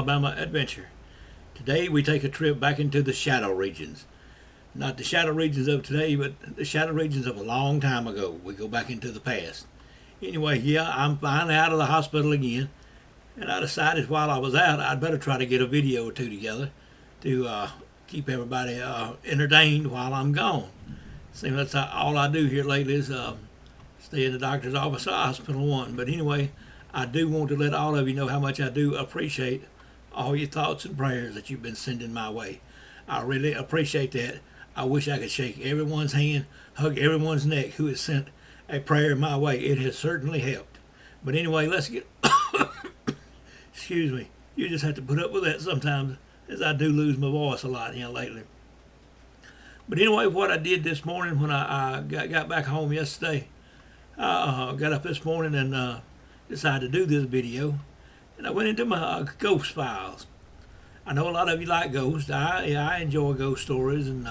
Alabama adventure. Today we take a trip back into the shadow regions. Not the shadow regions of today, but the shadow regions of a long time ago. We go back into the past. Anyway, yeah, I'm finally out of the hospital again, and I decided while I was out, I'd better try to get a video or two together to keep everybody entertained while I'm gone. Seems that's all I do here lately is stay in the doctor's office or hospital one. But anyway, I do want to let all of you know how much I do appreciate all your thoughts and prayers that you've been sending my way. I really appreciate that. I wish I could shake everyone's hand, hug everyone's neck who has sent a prayer my way. It has certainly helped. But anyway, let's get... Excuse me. You just have to put up with that sometimes, as I do lose my voice a lot here lately. But anyway, what I did this morning when I got back home yesterday, I got up this morning and decided to do this video. And I went into my ghost files. I know a lot of you like ghosts. I enjoy ghost stories and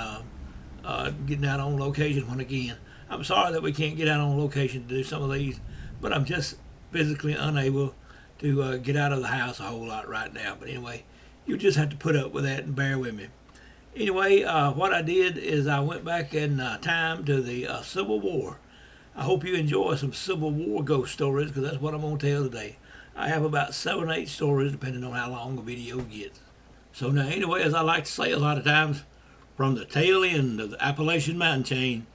getting out on location when again. I'm sorry that we can't get out on location to do some of these, but I'm just physically unable to get out of the house a whole lot right now. But anyway, you just have to put up with that and bear with me. Anyway, what I did is I went back in time to the Civil War. I hope you enjoy some Civil War ghost stories, because that's what I'm going to tell today. I have about 7 or 8 stories, depending on how long the video gets. So now, anyway, as I like to say a lot of times, from the tail end of the Appalachian Mountain Chain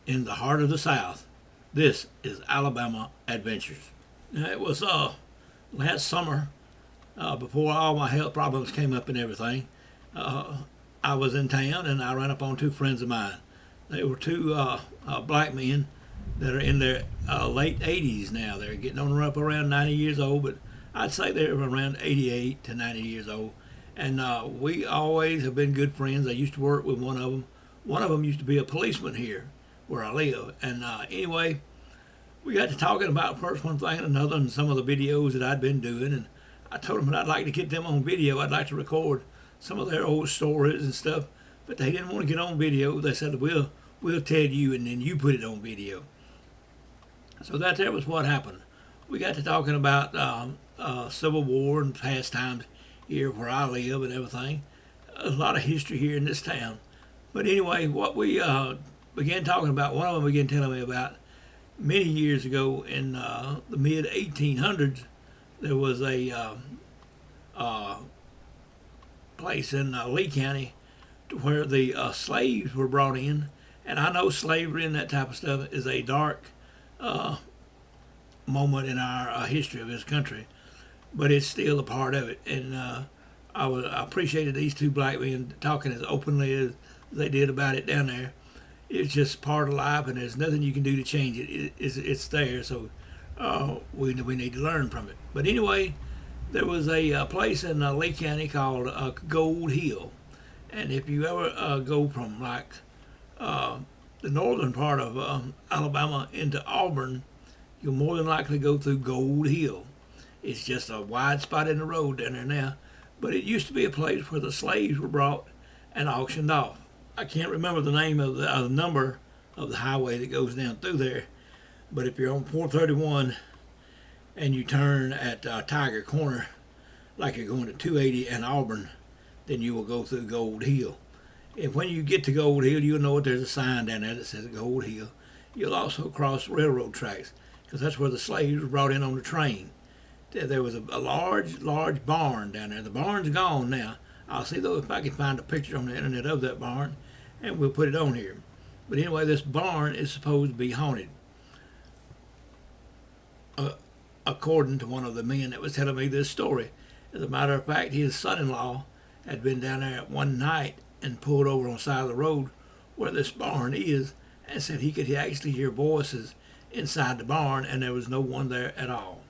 in the heart of the South, this is Alabama Adventures. Now, it was last summer, before all my health problems came up and everything. I was in town and I ran up on 2 friends of mine. They were 2 black men that are in their late 80s now. They're getting on up around 90 years old, but I'd say they're around 88 to 90 years old. And we always have been good friends. I used to work with one of them. One of them used to be a policeman here where I live. And anyway, we got to talking about first one thing and another and some of the videos that I'd been doing. And I told them that I'd like to get them on video. I'd like to record some of their old stories and stuff. But they didn't want to get on video. They said, we'll tell you and then you put it on video. So that was what happened. We got to talking about Civil War and past times here where I live and everything. A lot of history here in this town. But anyway, what we began talking about, one of them began telling me about many years ago in the mid-1800s, there was a place in Lee County where the slaves were brought in. And I know slavery and that type of stuff is a dark moment in our history of this country, but it's still a part of it. And I appreciated these 2 black men talking as openly as they did about it down there. It's just part of life, and there's nothing you can do to change it. It's there, so we need to learn from it. But anyway, there was a place in Lee County called Gold Hill, and if you ever go from like the northern part of Alabama into Auburn, you'll more than likely go through Gold Hill. It's just a wide spot in the road down there now, but it used to be a place where the slaves were brought and auctioned off. I can't remember the name of the number of the highway that goes down through there, but if you're on 431 and you turn at Tiger Corner like you're going to 280 and Auburn, then you will go through Gold Hill. And when you get to Gold Hill, you'll know there's a sign down there that says Gold Hill. You'll also cross railroad tracks, because that's where the slaves were brought in on the train. There was a large barn down there. The barn's gone now. I'll see though if I can find a picture on the internet of that barn, and we'll put it on here. But anyway, this barn is supposed to be haunted. According to one of the men that was telling me this story. As a matter of fact, his son-in-law had been down there one night and pulled over on the side of the road where this barn is, and said he could actually hear voices inside the barn, and there was no one there at all.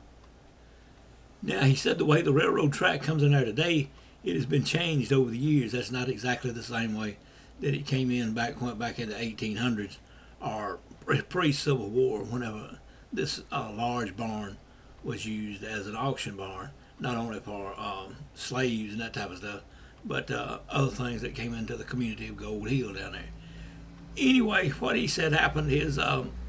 Now, he said the way the railroad track comes in there today, it has been changed over the years. That's not exactly the same way that it came in went back in the 1800s or pre-Civil War, whenever this large barn was used as an auction barn, not only for slaves and that type of stuff, but other things that came into the community of Gold Hill down there. Anyway, what he said happened is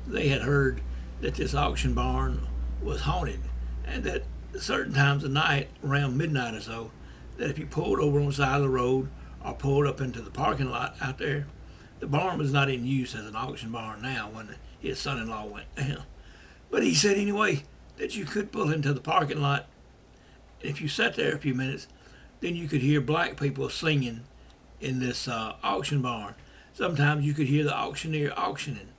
they had heard that this auction barn was haunted, and that certain times of night, around midnight or so, that if you pulled over on the side of the road or pulled up into the parking lot out there, the barn was not in use as an auction barn now when his son-in-law went down. But he said anyway that you could pull into the parking lot. If you sat there a few minutes, then you could hear black people singing in this auction barn. Sometimes you could hear the auctioneer auctioning.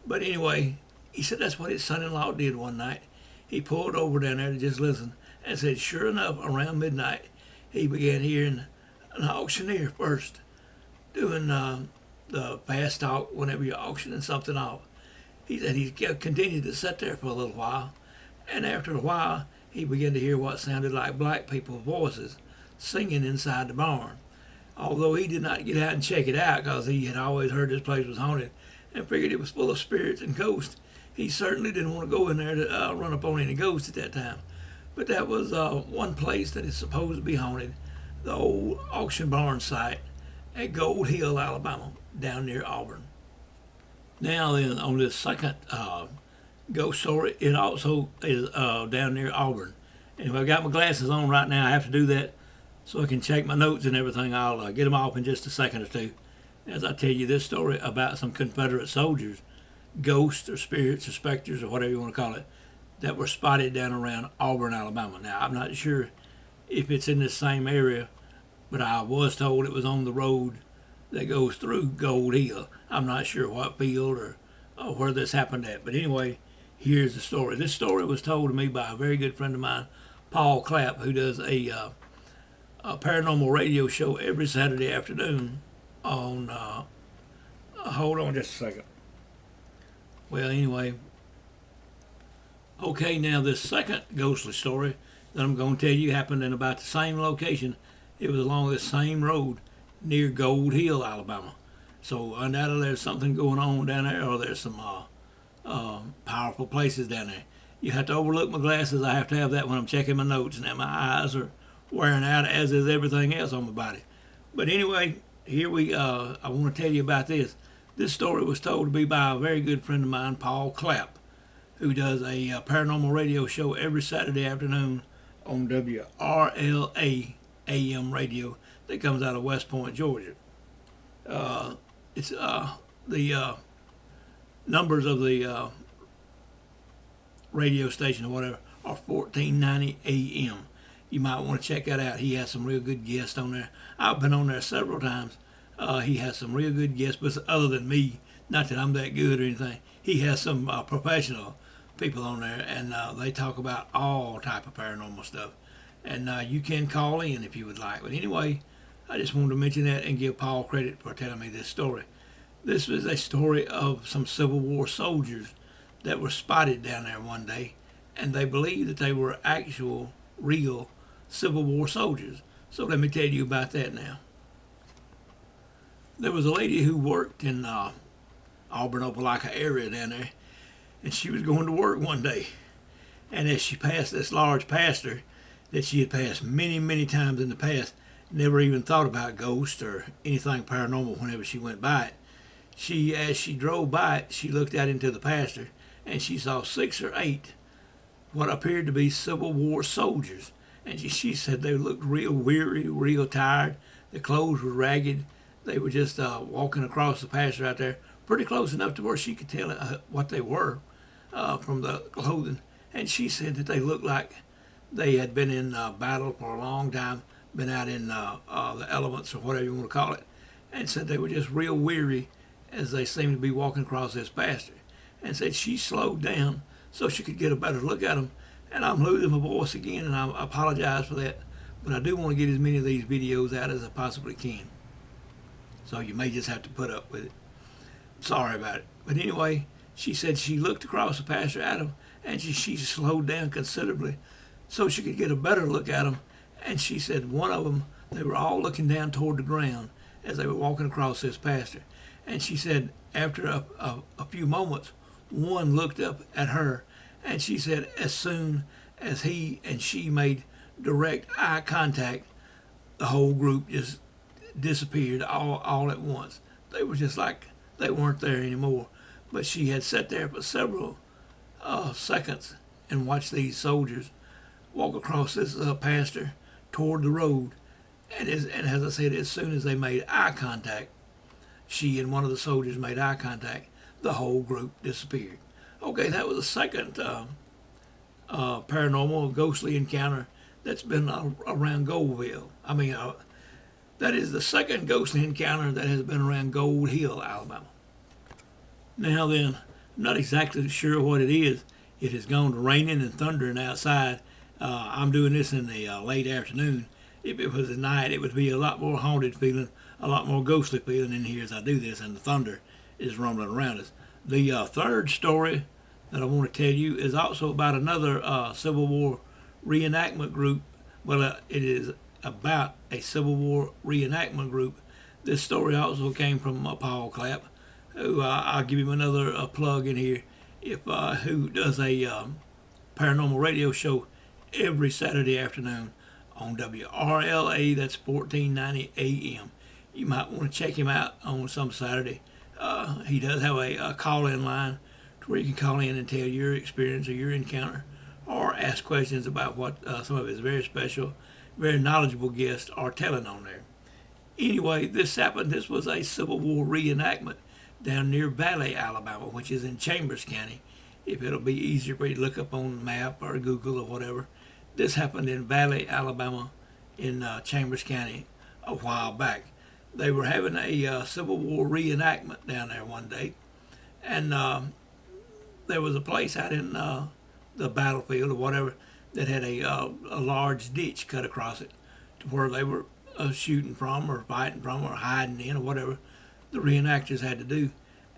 But anyway, he said that's what his son-in-law did one night. He pulled over down there to just listen and said sure enough, around midnight, he began hearing an auctioneer first doing the fast talk whenever you're auctioning something off. He said he continued to sit there for a little while, and after a while, he began to hear what sounded like black people's voices singing inside the barn. Although he did not get out and check it out because he had always heard this place was haunted and figured it was full of spirits and ghosts, he certainly didn't want to go in there to run up on any ghosts at that time. But that was one place that is supposed to be haunted, the old auction barn site at Gold Hill, Alabama, down near Auburn. Now then, on this second ghost story, it also is down near Auburn. And if I've got my glasses on right now, I have to do that so I can check my notes and everything. I'll get them off in just a second or two as I tell you this story about some Confederate soldiers, ghosts or spirits or specters or whatever you want to call it, that were spotted down around Auburn, Alabama. Now, I'm not sure if it's in this same area, but I was told it was on the road that goes through Gold Hill. I'm not sure what field or where this happened at. But anyway, here's the story. This story was told to me by a very good friend of mine, Paul Clapp, who does a paranormal radio show every Saturday afternoon on, hold on just a second. Well, anyway, okay, now this second ghostly story that I'm going to tell you happened in about the same location. It was along the same road near Gold Hill, Alabama. So undoubtedly there's something going on down there, or there's some powerful places down there. You have to overlook my glasses. I have to have that when I'm checking my notes, and that my eyes are wearing out, as is everything else on my body. But anyway, here I want to tell you about this. This story was told to me by a very good friend of mine, Paul Clapp, who does a paranormal radio show every Saturday afternoon on WRLA AM radio that comes out of West Point, Georgia. It's the numbers of the radio station or whatever are 1490 AM. You might want to check that out. He has some real good guests on there. I've been on there several times. He has some real good guests, but other than me, not that I'm that good or anything, he has some professional people on there, and they talk about all type of paranormal stuff. And you can call in if you would like. But anyway, I just wanted to mention that and give Paul credit for telling me this story. This was a story of some Civil War soldiers that were spotted down there one day, and they believed that they were actual, real Civil War soldiers. So let me tell you about that now. There was a lady who worked in Auburn, Opelika area down there, and she was going to work one day. And as she passed this large pasture that she had passed many, many times in the past, never even thought about ghosts or anything paranormal whenever she went by it. As she drove by it, she looked out into the pasture, and she saw 6 or 8 what appeared to be Civil War soldiers. And she said they looked real weary, real tired. Their clothes were ragged. They were just walking across the pasture out there, pretty close enough to where she could tell what they were from the clothing. And she said that they looked like they had been in battle for a long time, been out in the elements or whatever you want to call it, and said they were just real weary as they seemed to be walking across this pasture. And said she slowed down so she could get a better look at them. And I'm losing my voice again, and I apologize for that, but I do want to get as many of these videos out as I possibly can. So you may just have to put up with it. Sorry about it. But anyway, she said she looked across the pasture at them, and she slowed down considerably so she could get a better look at them. And she said one of them, they were all looking down toward the ground as they were walking across this pasture. And she said after a few moments, one looked up at her, and she said as soon as he and she made direct eye contact, the whole group just disappeared all at once. They were just like they weren't there anymore. But she had sat there for several seconds and watched these soldiers walk across this pasture toward the road And as I said, as soon as they made eye contact, she and one of the soldiers made eye contact, the whole group disappeared. Okay, that was the second paranormal ghostly encounter that's been around Goldville. That is the second ghostly encounter that has been around Gold Hill, Alabama. Now then, I'm not exactly sure what it is. It has gone to raining and thundering outside. I'm doing this in the late afternoon. If it was at night, it would be a lot more haunted feeling, a lot more ghostly feeling in here as I do this, and the thunder is rumbling around us. The third story that I want to tell you is also about another Civil War reenactment group. Well, it is about a Civil War reenactment group. This story also came from Paul Clapp, who I'll give him another plug in here, who does a paranormal radio show every Saturday afternoon on WRLA. That's 1490 AM. You might want to check him out on some Saturday. He does have a call-in line to where you can call in and tell your experience or your encounter, or ask questions about what some of his very special, very knowledgeable guests are telling on there. Anyway, this happened. This was a Civil War reenactment down near Valley, Alabama, which is in Chambers County. If it'll be easier for you to look up on the map or Google or whatever. This happened in Valley, Alabama, in Chambers County a while back. They were having a Civil War reenactment down there one day, and there was a place out in the battlefield or whatever that had a large ditch cut across it to where they were shooting from or fighting from or hiding in or whatever the reenactors had to do.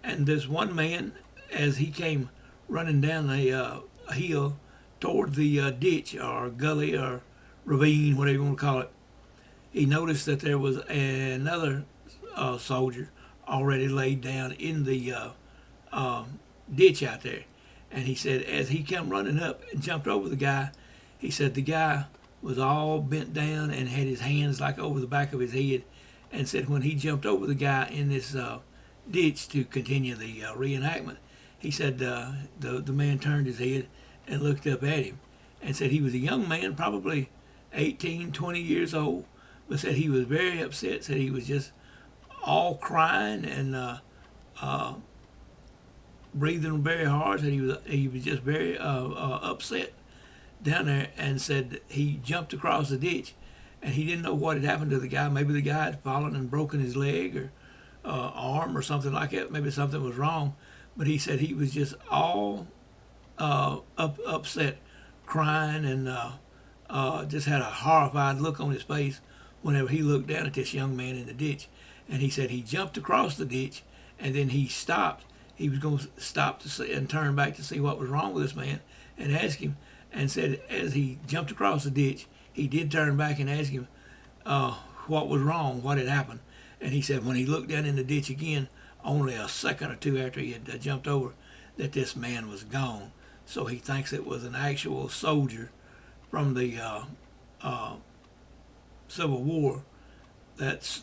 And this one man, as he came running down a hill toward the ditch or gully or ravine, whatever you want to call it, he noticed that there was another soldier already laid down in the ditch out there. And he said, as he came running up and jumped over the guy, he said the guy was all bent down and had his hands like over the back of his head, and said when he jumped over the guy in this ditch to continue the reenactment, he said the man turned his head and looked up at him and said he was a young man, probably 18, 20 years old, but said he was very upset, said he was just all crying and breathing very hard, said he was just very upset down there, and said he jumped across the ditch and he didn't know what had happened to the guy. Maybe the guy had fallen and broken his leg or arm or something like that. Maybe something was wrong, but he said he was just all upset, crying, and just had a horrified look on his face whenever he looked down at this young man in the ditch. And he said he jumped across the ditch, and then he stopped. He was going to stop to see, and turn back to see what was wrong with this man and ask him. And said as he jumped across the ditch, he did turn back and ask him what was wrong, what had happened. And he said when he looked down in the ditch again, only a second or two after he had jumped over, that this man was gone. So he thinks it was an actual soldier from the Civil War that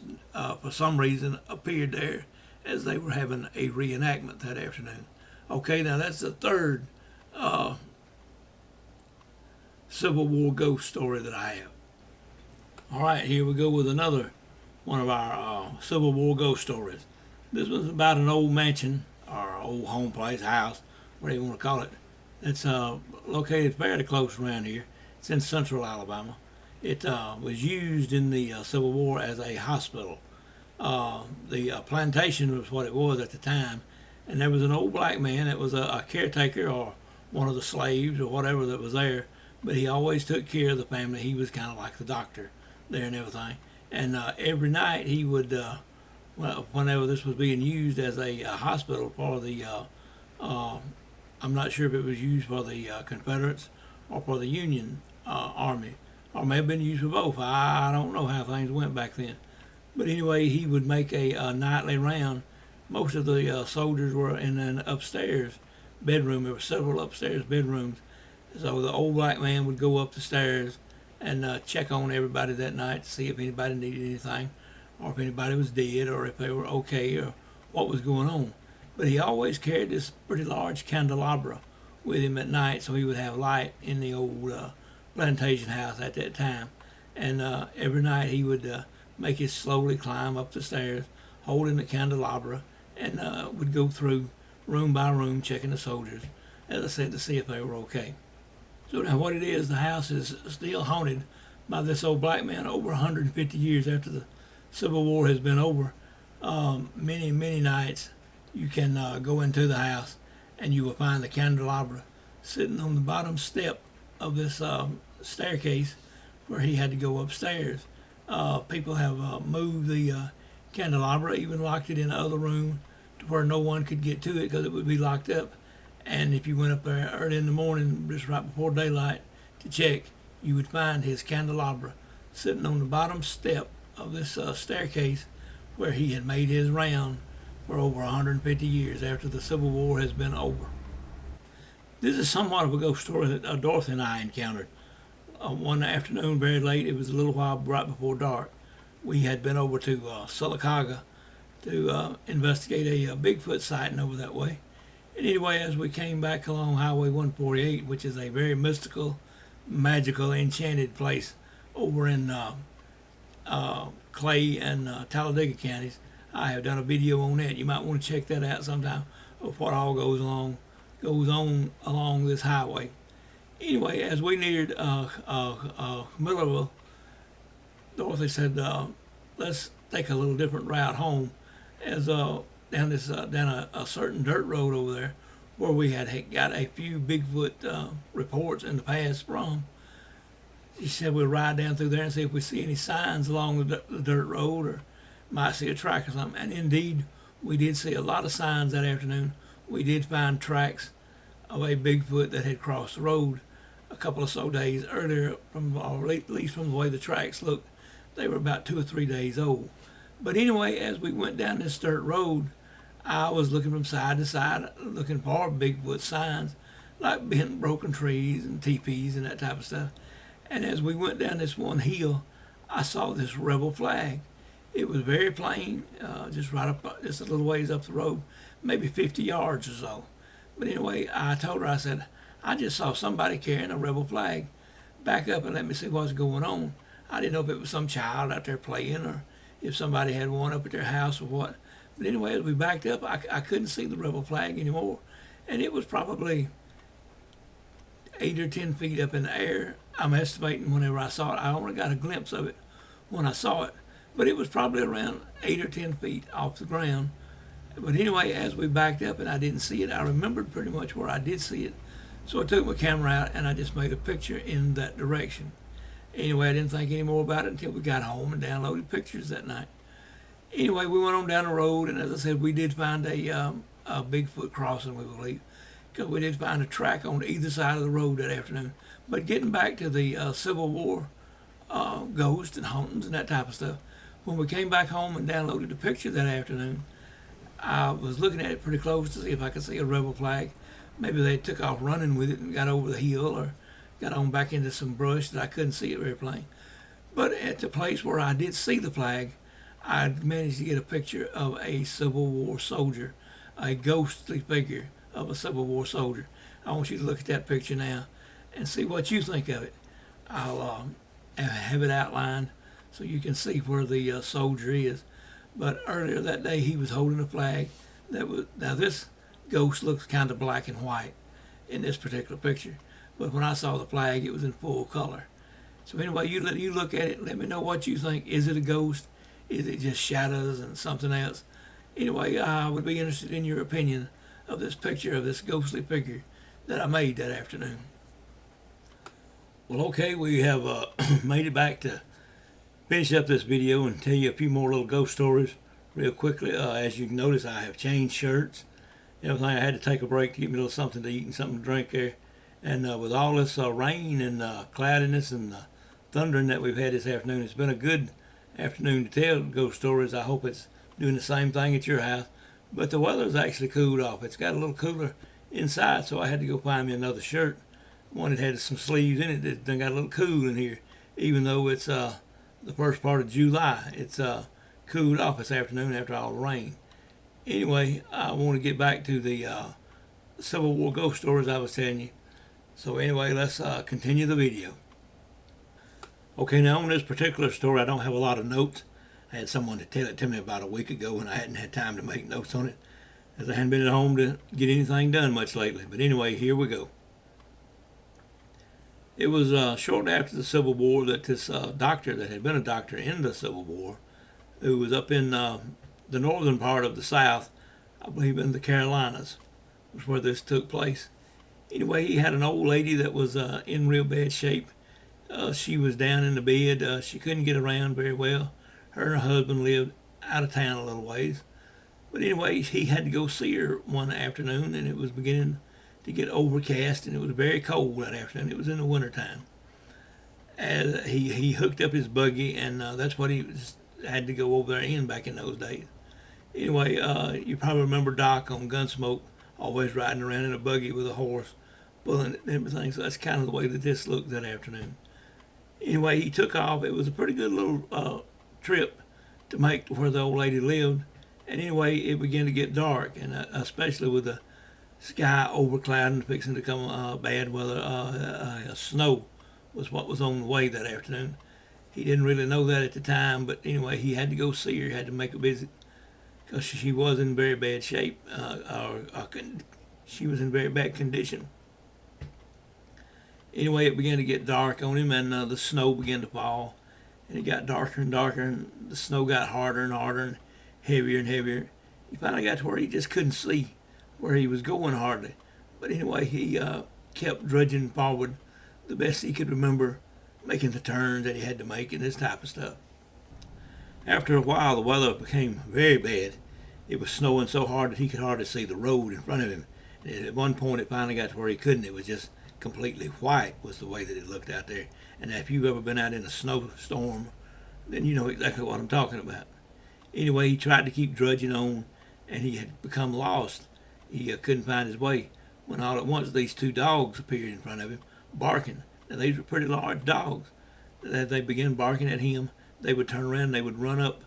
for some reason appeared there as they were having a reenactment that afternoon. Okay, now that's the third Civil War ghost story that I have. All right, here we go with another one of our Civil War ghost stories. This was about an old mansion or old home place, house, whatever you want to call it. It's located fairly close around here. It's in central Alabama. It was used in the Civil War as a hospital. The plantation was what it was at the time, and there was an old black man that was a caretaker or one of the slaves or whatever that was there, but he always took care of the family. He was kind of like the doctor there and everything. And every night he would, whenever this was being used as a hospital for the, I'm not sure if it was used for the Confederates or for the Union Army, or may have been used for both. I don't know how things went back then. But anyway, he would make a nightly round. Most of the soldiers were in an upstairs bedroom. There were several upstairs bedrooms. So the old black man would go up the stairs and check on everybody that night to see if anybody needed anything, or if anybody was dead, or if they were okay, or what was going on. But he always carried this pretty large candelabra with him at night, so he would have light in the old plantation house at that time. and every night he would make us slowly climb up the stairs, holding the candelabra, and would go through room by room checking the soldiers, as I said, to see if they were okay. So now what it is, the house is still haunted by this old black man over 150 years after the Civil War has been over. Many nights you can go into the house and you will find the candelabra sitting on the bottom step of this staircase where he had to go upstairs. People have moved the candelabra, even locked it in the other room to where no one could get to it because it would be locked up. And if you went up there early in the morning, just right before daylight, to check, you would find his candelabra sitting on the bottom step of this staircase where he had made his round for over 150 years after the Civil War has been over. This is somewhat of a ghost story that Dorothy and I encountered. One afternoon, very late, it was a little while right before dark. We had been over to Sylacauga to investigate a Bigfoot sighting over that way. And anyway, as we came back along Highway 148, which is a very mystical, magical, enchanted place over in Clay and Talladega counties, I have done a video on that. You might want to check that out sometime of what all goes on along this highway. Anyway, as we neared Millerville, Dorothy said, "Let's take a little different route home." As down a certain dirt road over there, where we had got a few Bigfoot reports in the past from. She said we'll ride down through there and see if we see any signs along the dirt road, or might see a track or something. And indeed, we did see a lot of signs that afternoon. We did find tracks of a Bigfoot that had crossed the road a couple of so days earlier, or at least from the way the tracks looked. They were about 2 or 3 days old. But anyway, as we went down this dirt road, I was looking from side to side, looking for Bigfoot signs, like bent broken trees and teepees and that type of stuff. And as we went down this one hill, I saw this rebel flag. It was very plain, just right up, just a little ways up the road, maybe 50 yards or so. But anyway, I told her, I said, I just saw somebody carrying a rebel flag. Back up and let me see what's going on. I didn't know if it was some child out there playing, or if somebody had one up at their house or what. But anyway, as we backed up, I couldn't see the rebel flag anymore. And it was probably 8 or 10 feet up in the air. I'm estimating whenever I saw it. I only got a glimpse of it when I saw it. But it was probably around 8 or 10 feet off the ground. But anyway, as we backed up and I didn't see it, I remembered pretty much where I did see it. So I took my camera out and I just made a picture in that direction. Anyway, I didn't think any more about it until we got home and downloaded pictures that night. Anyway, we went on down the road, and as I said, we did find a Bigfoot crossing, we believe, because we did find a track on either side of the road that afternoon. But getting back to the Civil War ghosts and hauntings and that type of stuff, when we came back home and downloaded the picture that afternoon, I was looking at it pretty close to see if I could see a rebel flag. Maybe they took off running with it and got over the hill, or got on back into some brush that I couldn't see it very plain. But at the place where I did see the flag, I managed to get a picture of a Civil War soldier, a ghostly figure of a Civil War soldier. I want you to look at that picture now and see what you think of it. I'll have it outlined so you can see where the soldier is. But earlier that day, he was holding a flag that was, now this ghost looks kind of black and white in this particular picture. But when I saw the flag, it was in full color. So anyway, you look at it, let me know what you think. Is it a ghost? Is it just shadows and something else? Anyway, I would be interested in your opinion of this picture of this ghostly figure that I made that afternoon. Well, okay, we have made it back to finish up this video and tell you a few more little ghost stories real quickly. As you can notice, I have changed shirts. Everything. I had to take a break to get me a little something to eat and something to drink there. And with all this rain and cloudiness and thundering that we've had this afternoon, it's been a good afternoon to tell ghost stories. I hope it's doing the same thing at your house. But the weather's actually cooled off. It's got a little cooler inside, so I had to go find me another shirt. One that had some sleeves in it that done got a little cool in here, even though it's the first part of July. It's cooled off this afternoon after all the rain. Anyway, I want to get back to the Civil War ghost stories I was telling you. So anyway, let's continue the video. Okay, now on this particular story, I don't have a lot of notes. I had someone to tell it to me about a week ago, and I hadn't had time to make notes on it, as I hadn't been at home to get anything done much lately. But anyway, here we go. It was shortly after the Civil War that this doctor that had been a doctor in the Civil War, who was up in the northern part of the South, I believe in the Carolinas, was where this took place. Anyway, he had an old lady that was in real bad shape. She was down in the bed. She couldn't get around very well. Her and her husband lived out of town a little ways. But anyway, he had to go see her one afternoon, and it was beginning to get overcast, and it was very cold that afternoon. It was in the wintertime. As he hooked up his buggy, and that's what had to go over there in back in those days. Anyway, you probably remember Doc on Gunsmoke, always riding around in a buggy with a horse, pulling it and everything. So that's kind of the way that this looked that afternoon. Anyway, he took off. It was a pretty good little trip to make to where the old lady lived. And anyway, it began to get dark, and especially with the sky overclouding, fixing to come bad weather. Snow was what was on the way that afternoon. He didn't really know that at the time, but anyway, he had to go see her. He had to make a visit because she was in very bad shape, she was in very bad condition. Anyway, it began to get dark on him, and the snow began to fall, and it got darker and darker, and the snow got harder and harder and heavier and heavier. He finally got to where he just couldn't see where he was going hardly. But anyway, he kept drudging forward the best he could remember, making the turns that he had to make and this type of stuff. After a while, the weather became very bad. It was snowing so hard that he could hardly see the road in front of him. And at one point, it finally got to where he couldn't. It was just completely white was the way that it looked out there. And if you've ever been out in a snowstorm, then you know exactly what I'm talking about. Anyway, he tried to keep drudging on, and he had become lost. He couldn't find his way when all at once these two dogs appeared in front of him, barking. Now, these were pretty large dogs. As they began barking at him, they would turn around and they would run up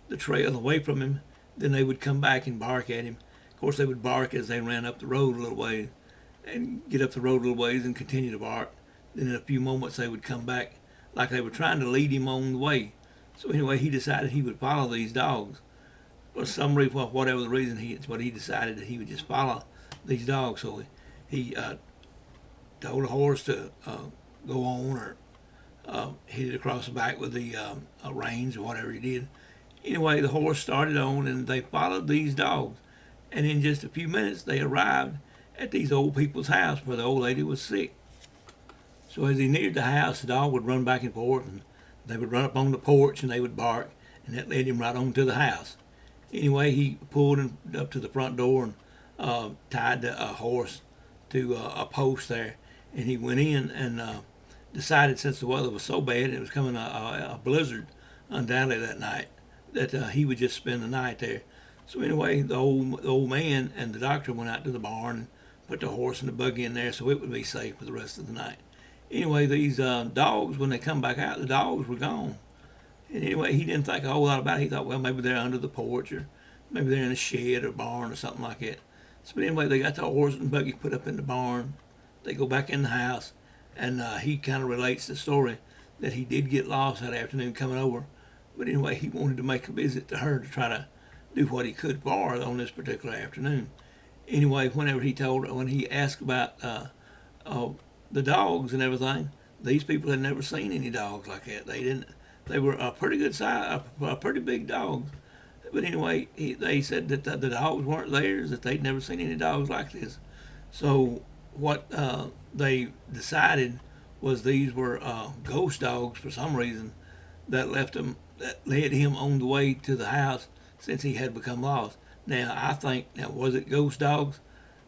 the trail away from him. Then they would come back and bark at him. Of course, they would bark as they ran up the road a little way and get up the road a little ways and continue to bark. Then in a few moments, they would come back like they were trying to lead him on the way. So anyway, he decided he would follow these dogs. For some reason, well, whatever the reason, he decided that he would just follow these dogs. So he told the horse to go on, or hit it across the back with the reins or whatever he did. Anyway, the horse started on, and they followed these dogs. And in just a few minutes, they arrived at these old people's house where the old lady was sick. So as he neared the house, the dog would run back and forth, and they would run up on the porch, and they would bark, and that led him right on to the house. Anyway, he pulled him up to the front door and tied the horse to a post there, and he went in and decided, since the weather was so bad, it was coming a blizzard undoubtedly that night, that he would just spend the night there. So anyway, the old man and the doctor went out to the barn and put the horse and the buggy in there so it would be safe for the rest of the night. Anyway, these dogs, when they come back out, the dogs were gone. And anyway, he didn't think a whole lot about it. He thought, well, maybe they're under the porch, or maybe they're in a shed or barn or something like that. So anyway, they got the horse and buggy put up in the barn. They go back in the house, and he kind of relates the story that he did get lost that afternoon coming over. But anyway, he wanted to make a visit to her to try to do what he could for her on this particular afternoon. Anyway, when he asked about the dogs and everything, these people had never seen any dogs like that. They were a pretty good size, a pretty big dogs. But anyway, they said that the dogs weren't theirs, that they'd never seen any dogs like this. So what they decided was these were ghost dogs for some reason that led him on the way to the house since he had become lost. Now, was it ghost dogs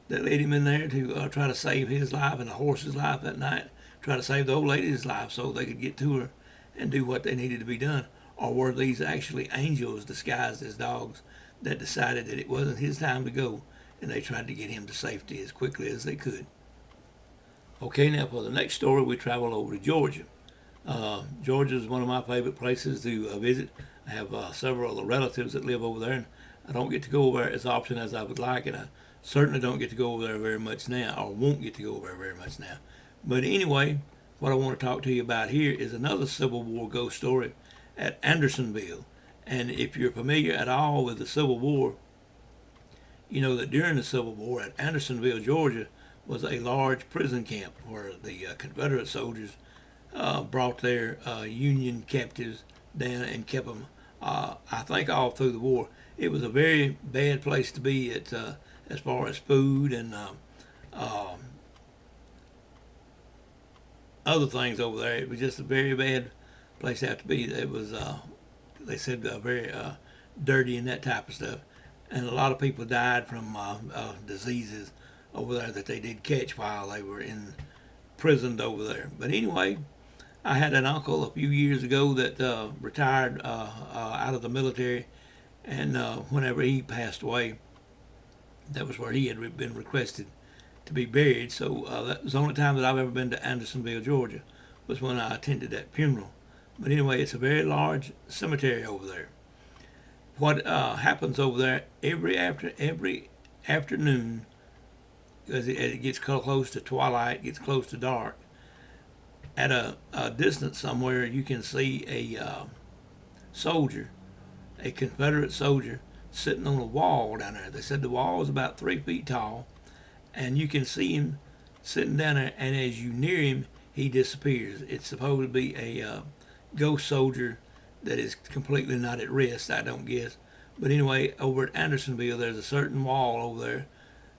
that led him in there to try to save his life and the horse's life that night, try to save the old lady's life so they could get to her and do what they needed to be done? Or were these actually angels disguised as dogs that decided that it wasn't his time to go, and they tried to get him to safety as quickly as they could? Okay, now for the next story, we travel over to Georgia. Georgia is one of my favorite places to visit. I have several of the relatives that live over there, and I don't get to go over there as often as I would like, and I certainly don't get to go over there very much now, or won't get to go over there very much now. But anyway, what I want to talk to you about here is another Civil War ghost story at Andersonville. And if you're familiar at all with the Civil War, you know that during the Civil War at Andersonville, Georgia, was a large prison camp where the Confederate soldiers brought their Union captives down and kept them, I think, all through the war. It was a very bad place to be at, as far as food and other things over there. It was just a very bad place to have to be. It was, they said, very dirty and that type of stuff. And a lot of people died from diseases over there that they did catch while they were imprisoned over there. But anyway, I had an uncle a few years ago that retired out of the military, and whenever he passed away, that was where he had been requested to be buried. So that was the only time that I've ever been to Andersonville, Georgia, was when I attended that funeral. But anyway, it's a very large cemetery over there. What happens over there every afternoon, as it gets close to twilight, gets close to dark, at a distance somewhere you can see a soldier, a Confederate soldier, sitting on a wall down there. They said the wall is about 3 feet tall, and you can see him sitting down there, and as you near him, he disappears. It's supposed to be a ghost soldier that is completely not at rest, I don't guess. But anyway, over at Andersonville, there's a certain wall over there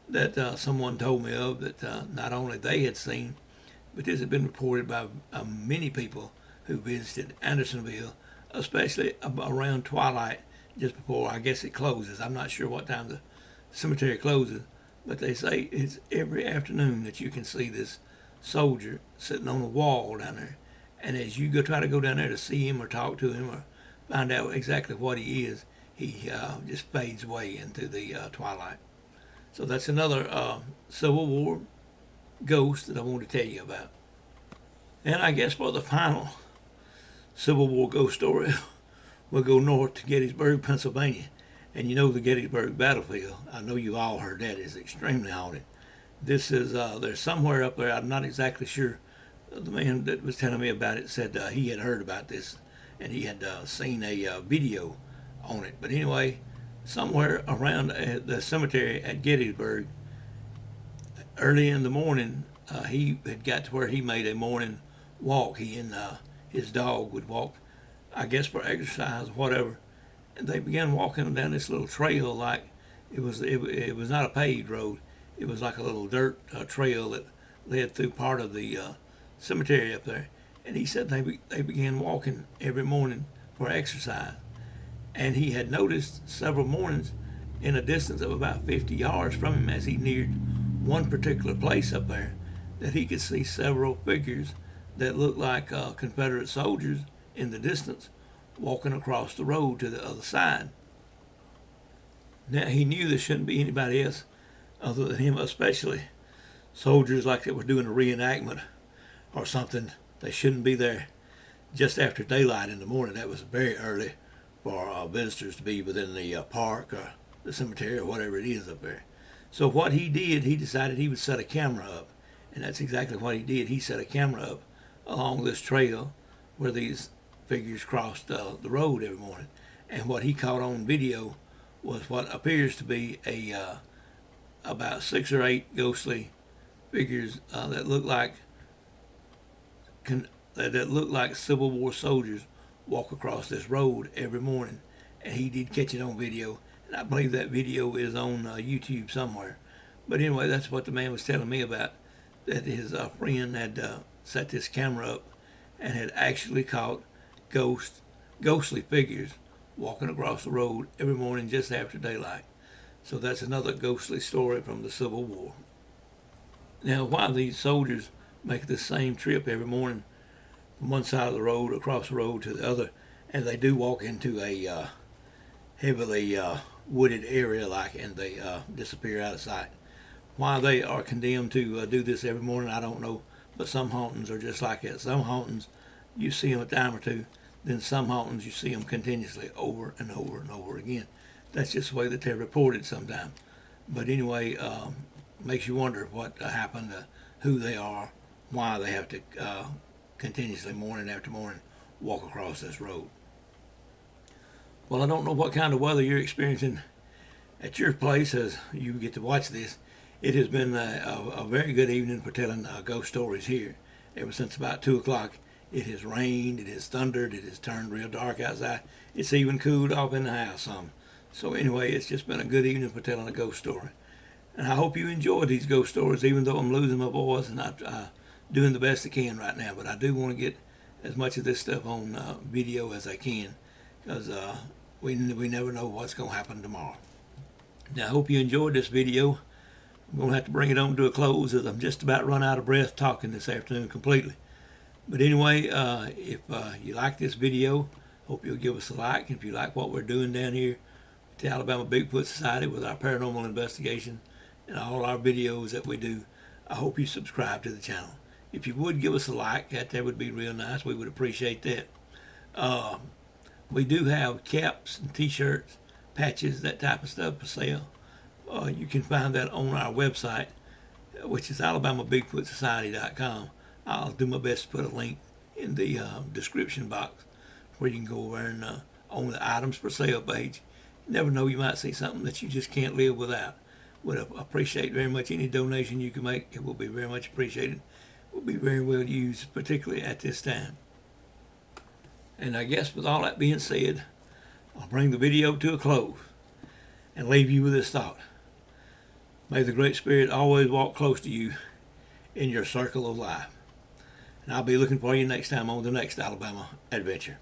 that someone told me of that not only they had seen, but this had been reported by many people who visited Andersonville, especially around twilight, just before I guess it closes. I'm not sure what time the cemetery closes, but they say it's every afternoon that you can see this soldier sitting on a wall down there. And as you try to go down there to see him or talk to him or find out exactly what he is, he just fades away into the twilight. So that's another Civil War ghost that I want to tell you about. And I guess for the final Civil War ghost story, we'll go north to Gettysburg, Pennsylvania. And you know the Gettysburg battlefield, I know you've all heard that, is extremely haunted. This is, there's somewhere up there, I'm not exactly sure. The man that was telling me about it said he had heard about this and he had seen a video on it. But anyway, somewhere around the cemetery at Gettysburg, early in the morning, he had got to where he made a morning walk. He and his dog would walk, I guess for exercise or whatever. And they began walking down this little trail like it was not a paved road. It was like a little dirt trail that led through part of the cemetery up there. And he said they began walking every morning for exercise. And he had noticed several mornings in a distance of about 50 yards from him as he neared one particular place up there that he could see several figures that looked like Confederate soldiers in the distance walking across the road to the other side. Now he knew there shouldn't be anybody else other than him, especially soldiers like that were doing a reenactment or something. They shouldn't be there just after daylight in the morning. That was very early for visitors to be within the park or the cemetery or whatever it is up there. So what he did, he decided he would set a camera up. And that's exactly what he did. He set a camera up along this trail where these figures crossed the road every morning. And what he caught on video was what appears to be about 6 or 8 ghostly figures that look like Civil War soldiers walk across this road every morning. And he did catch it on video, and I believe that video is on YouTube somewhere. But anyway, that's what the man was telling me about, that his friend had set this camera up and had actually caught ghostly figures walking across the road every morning just after daylight. So that's another ghostly story from the Civil War. Now, why these soldiers make the same trip every morning from one side of the road across the road to the other, and they do walk into a heavily wooded area and they disappear out of sight. Why they are condemned to do this every morning, I don't know, but some hauntings are just like that. Some hauntings, you see them a time or two, then some hauntings you see them continuously over and over and over again. That's just the way that they're reported sometimes. But anyway, makes you wonder what happened, who they are, why they have to continuously, morning after morning, walk across this road. Well, I don't know what kind of weather you're experiencing at your place as you get to watch this. It has been a very good evening for telling ghost stories here. Ever since about 2 o'clock, it has rained, it has thundered, it has turned real dark outside. It's even cooled off in the house some. So anyway, it's just been a good evening for telling a ghost story. And I hope you enjoy these ghost stories, even though I'm losing my voice and I'm doing the best I can right now. But I do want to get as much of this stuff on video as I can, because we never know what's going to happen tomorrow. Now, I hope you enjoyed this video. I'm going to have to bring it on to a close as I'm just about run out of breath talking this afternoon completely. But anyway, if you like this video, hope you'll give us a like. And if you like what we're doing down here at the Alabama Bigfoot Society with our paranormal investigation and all our videos that we do, I hope you subscribe to the channel. If you would give us a like, that would be real nice. We would appreciate that. We do have caps and t-shirts, patches, that type of stuff for sale. You can find that on our website, which is alabamabigfootsociety.com. I'll do my best to put a link in the description box where you can go over and on the items for sale page. You never know, you might see something that you just can't live without. Would appreciate very much any donation you can make. It will be very much appreciated. It will be very well used, particularly at this time. And I guess with all that being said, I'll bring the video to a close and leave you with this thought. May the Great Spirit always walk close to you in your circle of life. And I'll be looking for you next time on the next Alabama adventure.